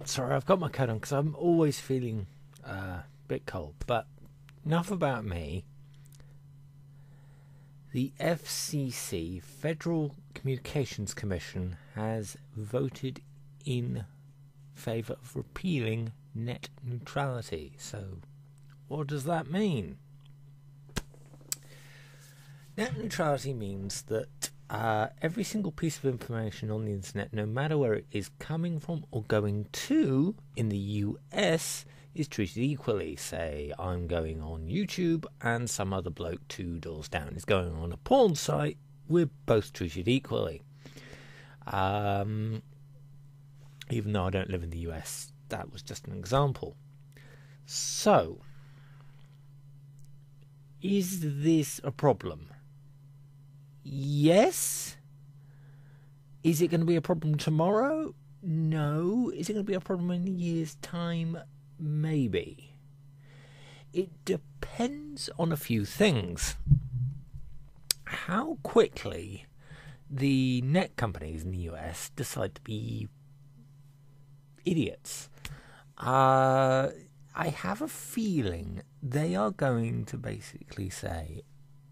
Sorry, I've got my coat on because I'm always feeling a bit cold. But enough about me. The FCC, Federal Communications Commission, has voted in favour of repealing net neutrality. So, what does that mean? Net neutrality means that every single piece of information on the internet, no matter where it is coming from or going to in the US, is treated equally. Say I'm going on YouTube and some other bloke 2 doors down is going on a porn site, we're both treated equally. Even though I don't live in the US, that was just an example. So, is this a problem? Yes. Is it going to be a problem tomorrow? No. Is it going to be a problem in a year's time? Maybe. It depends on a few things. How quickly the net companies in the US decide to be idiots. I have a feeling they are going to basically say,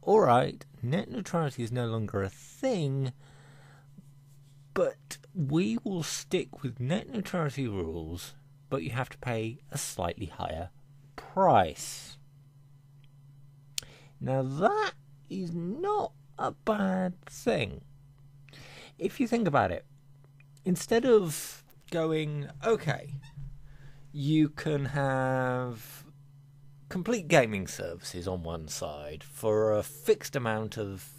alright, net neutrality is no longer a thing, but we will stick with net neutrality rules, but you have to pay a slightly higher price. Now that is not a bad thing. If you think about it, instead of going, okay, you can have complete gaming services on one side for a fixed amount of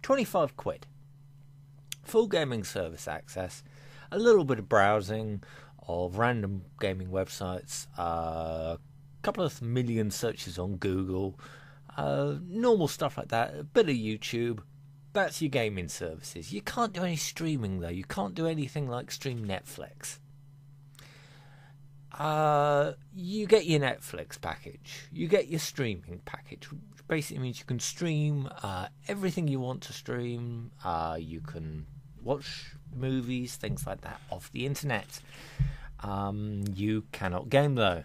25 quid. Full gaming service access, a little bit of browsing of random gaming websites, a couple of million searches on Google, normal stuff like that, a bit of YouTube. That's your gaming services. You can't do any streaming though. You can't do anything like stream Netflix. You get your Netflix package. You get your streaming package, which basically means you can stream everything you want to stream. You can watch movies, things like that, off the internet. You cannot game though.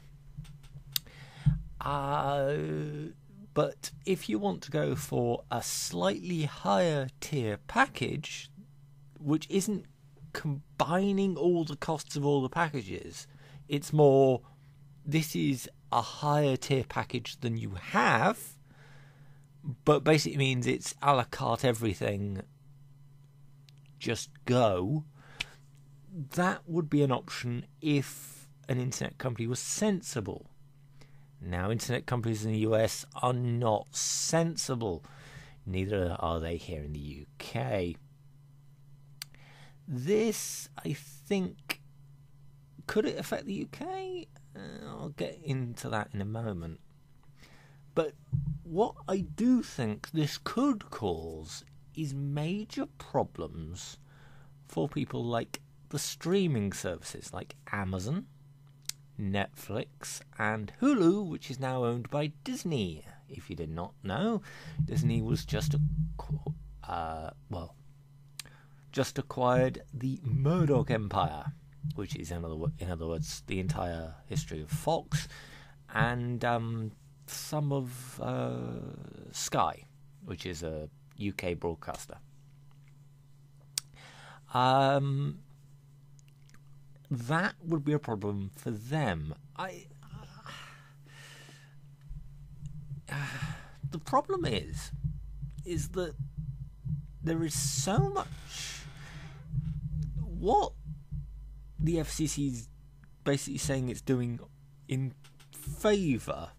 But if you want to go for a slightly higher tier package, which isn't combining all the costs of all the packages, it's more, this is a higher tier package than you have, but basically means it's a la carte everything, just go. That would be an option if an internet company was sensible. Now, internet companies in the US are not sensible. Neither are they here in the UK. This, I think, could it affect the UK? I'll get into that in a moment. But what I do think this could cause is major problems for people like the streaming services like Amazon, Netflix and Hulu, which is now owned by Disney. If you did not know, Disney was just acquired the Murdoch Empire, which is in other words the entire history of Fox and some of Sky, which is a UK broadcaster. That would be a problem for them. The problem is that there is so much. What the FCC is basically saying it's doing in favour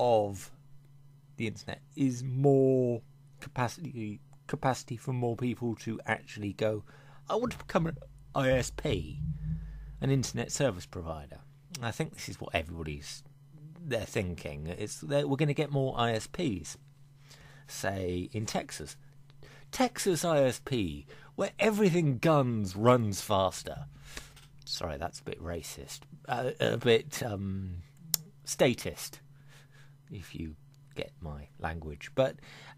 of the internet is more capacity for more people to actually go, I want to become an ISP, an internet service provider. I think this is what they're thinking. We're going to get more ISPs, say in Texas ISP, where everything runs faster. Sorry, that's a bit racist, a bit statist, if you get my language. But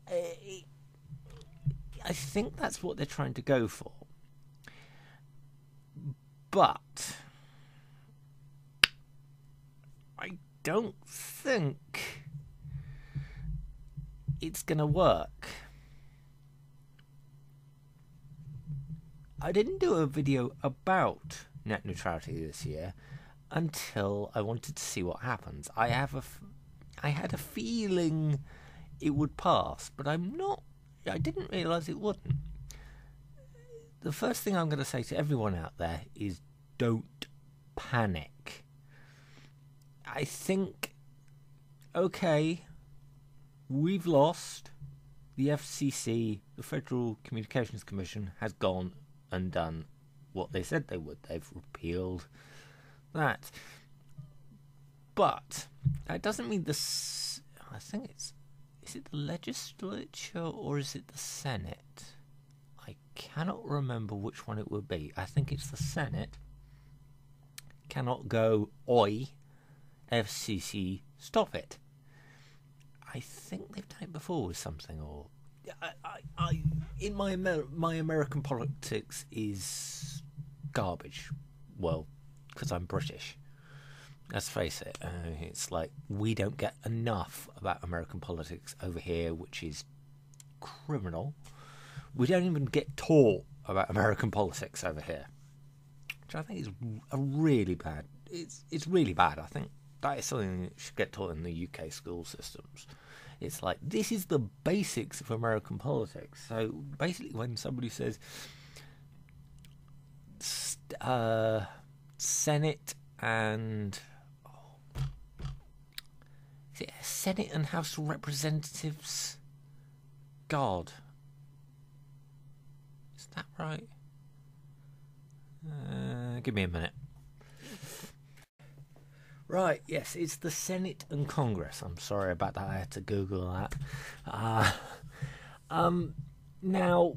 I think that's what they're trying to go for. But I don't think it's going to work. I didn't do a video about net neutrality this year until I wanted to see what happens. I had a feeling it would pass, but I didn't realise it wouldn't. The first thing I'm going to say to everyone out there is don't panic. I think, okay, we've lost. The FCC, the Federal Communications Commission, has gone and done what they said they would. They've repealed that. But that doesn't mean I think is it the legislature or is it the Senate? I cannot remember which one it would be. I think it's the Senate. Cannot go, oi, FCC, stop it. I think they've done it before with something, or in my American politics is garbage. Well, because I'm British. Let's face it. It's like we don't get enough about American politics over here, which is criminal. We don't even get taught about American politics over here, which I think is a really bad. It's really bad. I think that is something that should get taught in the UK school systems. It's like, this is the basics of American politics. So basically when somebody says Senate and is it Senate and House of Representatives? God, is that right? Give me a minute. Right, yes, it's the Senate and Congress. I'm sorry about that. I had to Google that. Now,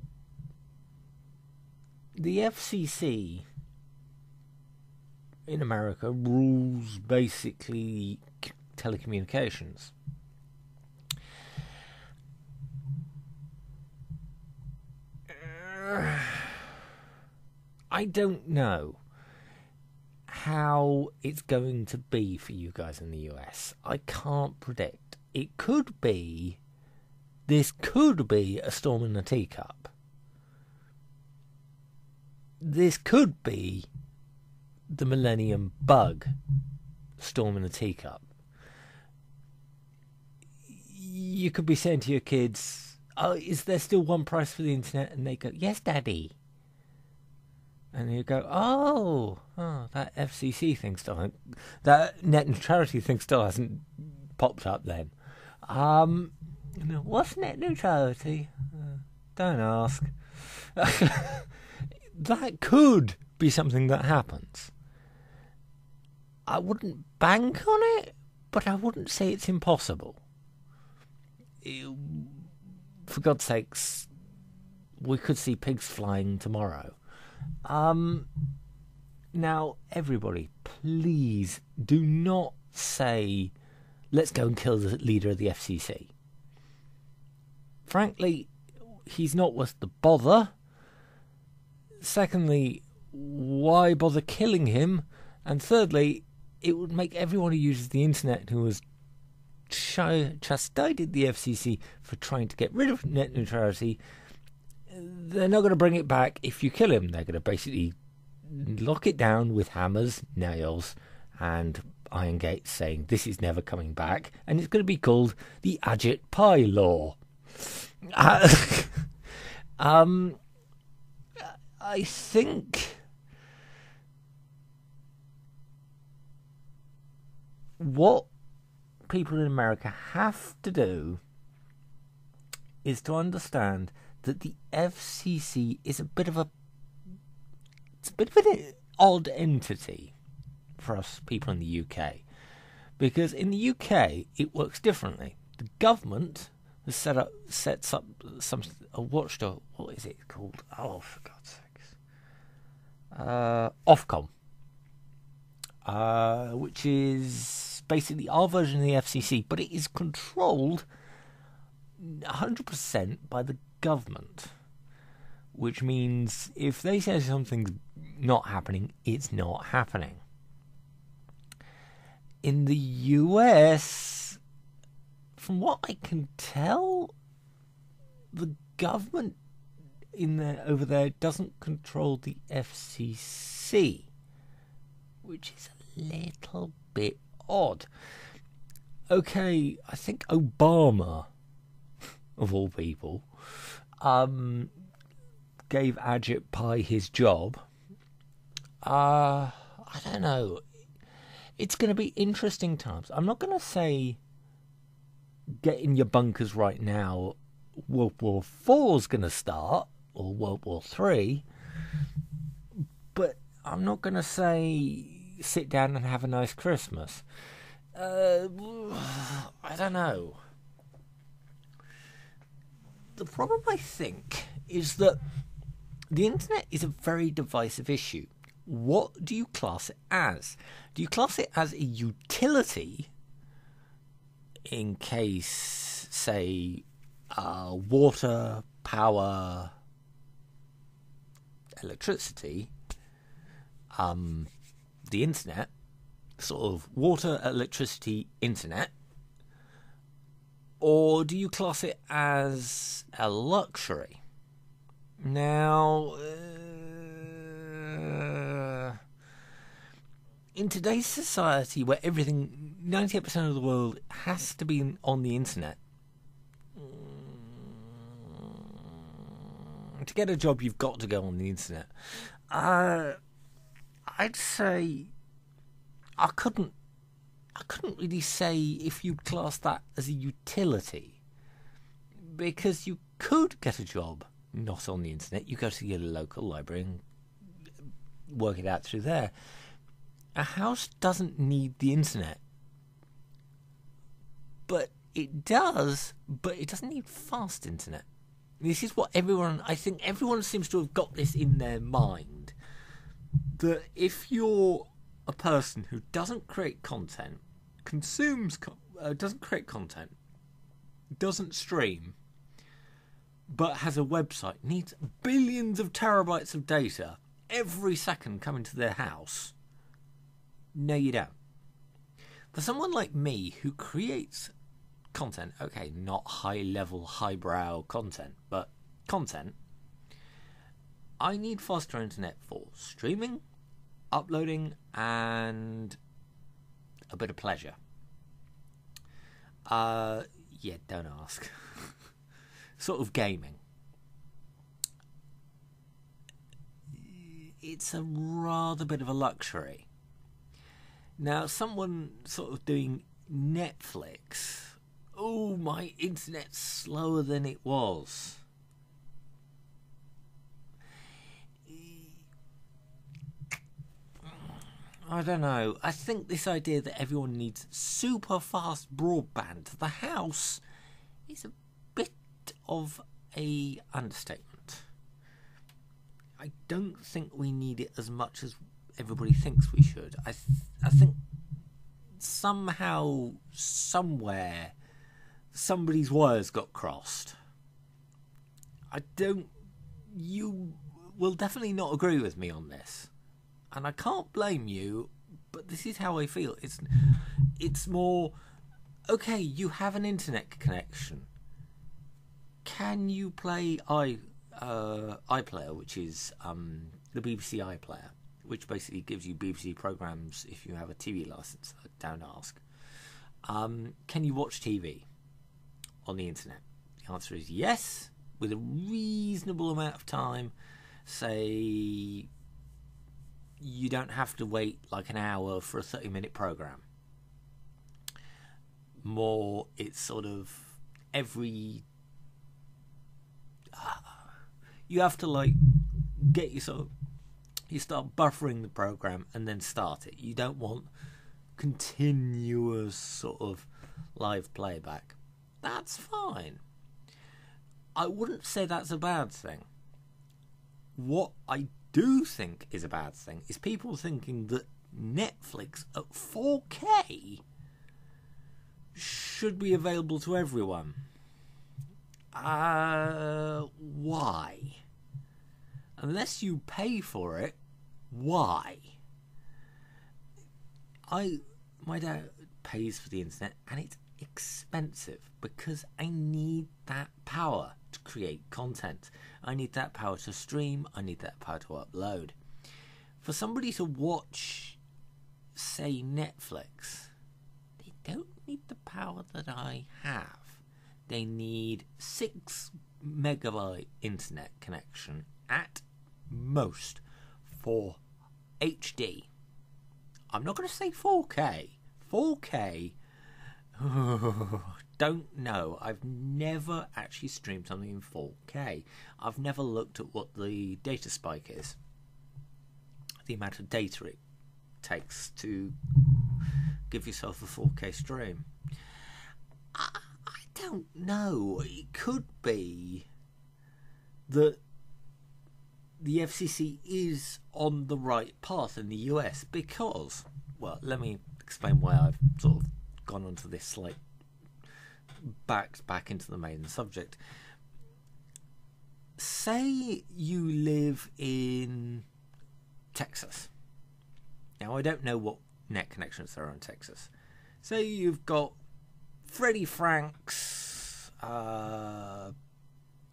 the FCC in America rules basically telecommunications. I don't know how it's going to be for you guys in the US. I can't predict. This could be a storm in a teacup. This could be the millennium bug storm in a teacup. You could be saying to your kids, "Oh, is there still one price for the internet?" And they go, "Yes, Daddy." And you go, oh, that FCC thing still, that net neutrality thing still hasn't popped up then. What's net neutrality? Don't ask. That could be something that happens. I wouldn't bank on it, but I wouldn't say it's impossible. For God's sakes, we could see pigs flying tomorrow. Now, everybody, please do not say, let's go and kill the leader of the FCC. Frankly, he's not worth the bother. Secondly, why bother killing him? And thirdly, it would make everyone who uses the internet who has chastised the FCC for trying to get rid of net neutrality, they're not going to bring it back if you kill him. They're going to basically lock it down with hammers, nails, and iron gates, saying this is never coming back, and it's going to be called the Ajit Pai Law. I think what people in America have to do is to understand that the FCC is a bit of an odd entity for us people in the UK, because in the UK it works differently. The government has sets up a watchdog. What is it called? Oh, for God's sakes, Ofcom, which is basically our version of the FCC, but it is controlled 100% by the government, which means if they say something's not happening, it's not happening. In the US, from what I can tell, the government over there doesn't control the FCC, which is a little bit odd. Okay, I think Obama, of all people, gave Ajit Pai his job. I don't know. It's going to be interesting times. I'm not going to say get in your bunkers right now, World War IV is going to start, or World War III, but I'm not going to say sit down and have a nice Christmas. I don't know. The problem, I think, is that the internet is a very divisive issue. What do you class it as? Do you class it as a utility in case, say, water, power, electricity, the internet, sort of water, electricity, internet? Or do you class it as a luxury? Now, in today's society where everything, 98% of the world has to be on the internet, to get a job you've got to go on the internet. I'd say I couldn't really say if you'd class that as a utility, because you could get a job not on the internet. You go to your local library and work it out through there. A house doesn't need the internet, but it does. But it doesn't need fast internet. This is what I think everyone seems to have got this in their mind, that if you're a person who doesn't create content, doesn't create content, doesn't stream, but has a website, needs billions of terabytes of data every second coming to their house, no, you don't. For someone like me who creates content, okay, not high-level, highbrow content, but content, I need faster internet for streaming, uploading, and a bit of pleasure. Yeah, don't ask. Sort of gaming. It's a rather bit of a luxury. Now, someone sort of doing Netflix, oh, my internet's slower than it was. I don't know. I think this idea that everyone needs super fast broadband to the house is a bit of a understatement. I don't think we need it as much as everybody thinks we should. I think somehow, somewhere, somebody's wires got crossed. You will definitely not agree with me on this. And I can't blame you, but this is how I feel. It's more, okay, you have an internet connection. Can you play iPlayer, which is the BBC iPlayer, which basically gives you BBC programmes if you have a TV licence? Don't ask. Can you watch TV on the internet? The answer is yes, with a reasonable amount of time. Say, you don't have to wait like an hour for a 30-minute programme. More, it's sort of every... you have to like get yourself... You start buffering the programme and then start it. You don't want continuous sort of live playback. That's fine. I wouldn't say that's a bad thing. What I do think is a bad thing is people thinking that Netflix at 4K should be available to everyone. Why? Unless you pay for it, Why? My dad pays for the internet and it's expensive because I need that power to create content. I need that power to stream. I need that power to upload. For somebody to watch, say, Netflix, they don't need the power that I have. They need 6 megabyte internet connection at most for HD. I'm not going to say 4K. 4K, don't know. I've never actually streamed something in 4K. I've never looked at what the data spike is. The amount of data it takes to give yourself a 4K stream. I don't know. It could be that the FCC is on the right path in the US because, well, let me explain why I've sort of gone onto this slight back into the main subject. Say you live in Texas. Now, I don't know what net connections there are in Texas. Say you've got Freddie Frank's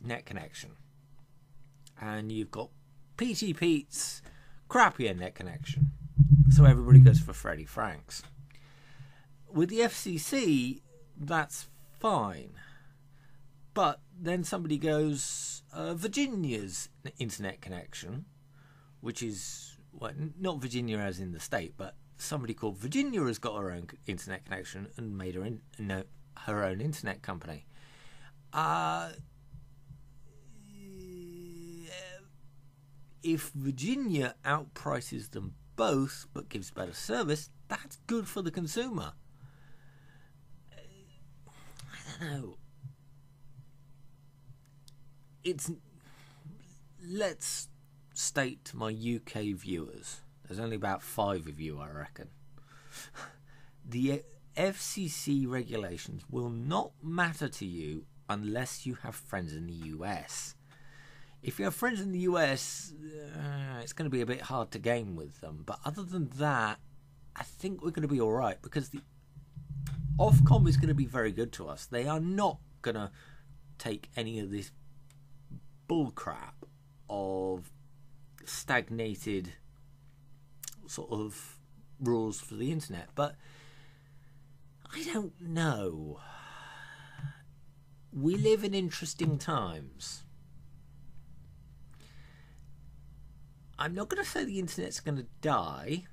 net connection, and you've got PT Pete's crappier net connection. So everybody goes for Freddie Frank's. With the FCC, that's fine. But then somebody goes, Virginia's internet connection, which is, well, not Virginia as in the state, but somebody called Virginia has got her own internet connection and made her own internet company. If Virginia outprices them both but gives better service, that's good for the consumer. I don't know. Let's state to my UK viewers, there's only about 5 of you, I reckon. The FCC regulations will not matter to you unless you have friends in the US. If you have friends in the US, it's going to be a bit hard to game with them. But other than that, I think we're going to be all right because the Ofcom is going to be very good to us. They are not going to take any of this bullcrap of stagnated sort of rules for the internet. But I don't know. We live in interesting times. I'm not going to say the internet's going to die.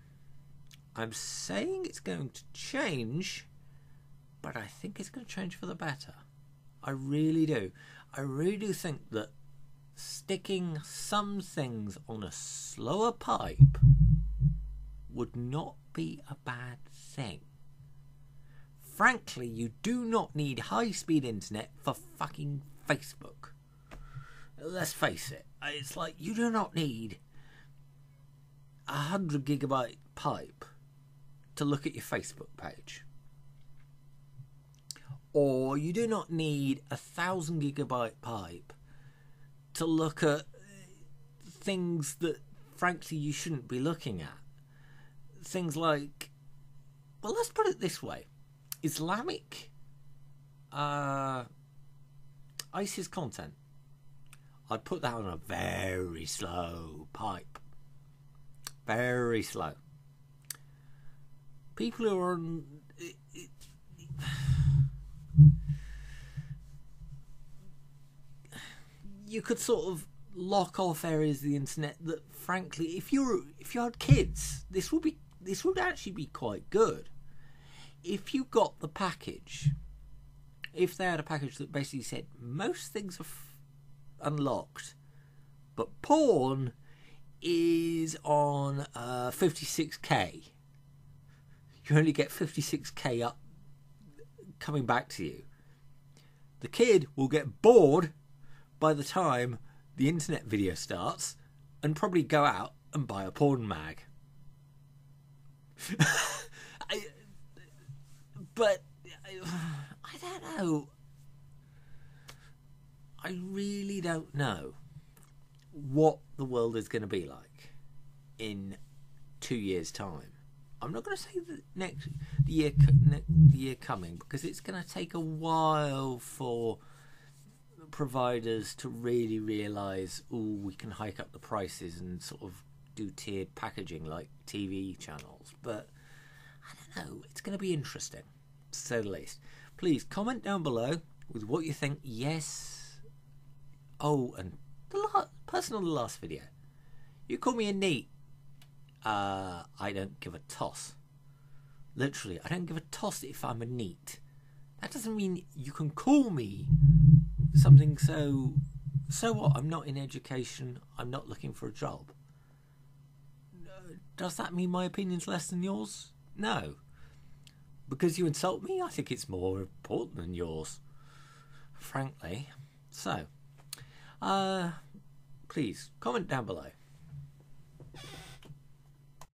I'm saying it's going to change, but I think it's going to change for the better. I really do. I really do think that sticking some things on a slower pipe would not be a bad thing. Frankly, you do not need high-speed internet for fucking Facebook. Let's face it. It's like you do not need 100 gigabyte pipe to look at your Facebook page, or you do not need 1,000 gigabyte pipe to look at things that frankly you shouldn't be looking at. Things like, well, let's put it this way, Islamic ISIS content, I'd put that on a very slow pipe. Very slow. People who are on... you could sort of lock off areas of the internet that, frankly, if you had kids, this would actually be quite good. If you got the package, if they had a package that basically said most things are unlocked, but porn is on 56k. You only get 56k up coming back to you. The kid will get bored by the time the internet video starts and probably go out and buy a porn mag. But I don't know. I really don't know what the world is going to be like in 2 years' time. I'm not going to say the year coming, because it's going to take a while for providers to really realise, we can hike up the prices and sort of do tiered packaging like TV channels. But I don't know, it's going to be interesting, to say the least. Please comment down below with what you think. Yes. Oh, and the person on the last video, you call me a neat. I don't give a toss. Literally, I don't give a toss if I'm a neat. That doesn't mean you can call me something so what? I'm not in education. I'm not looking for a job. Does that mean my opinion's less than yours? No. Because you insult me, I think it's more important than yours, frankly. So, please comment down below.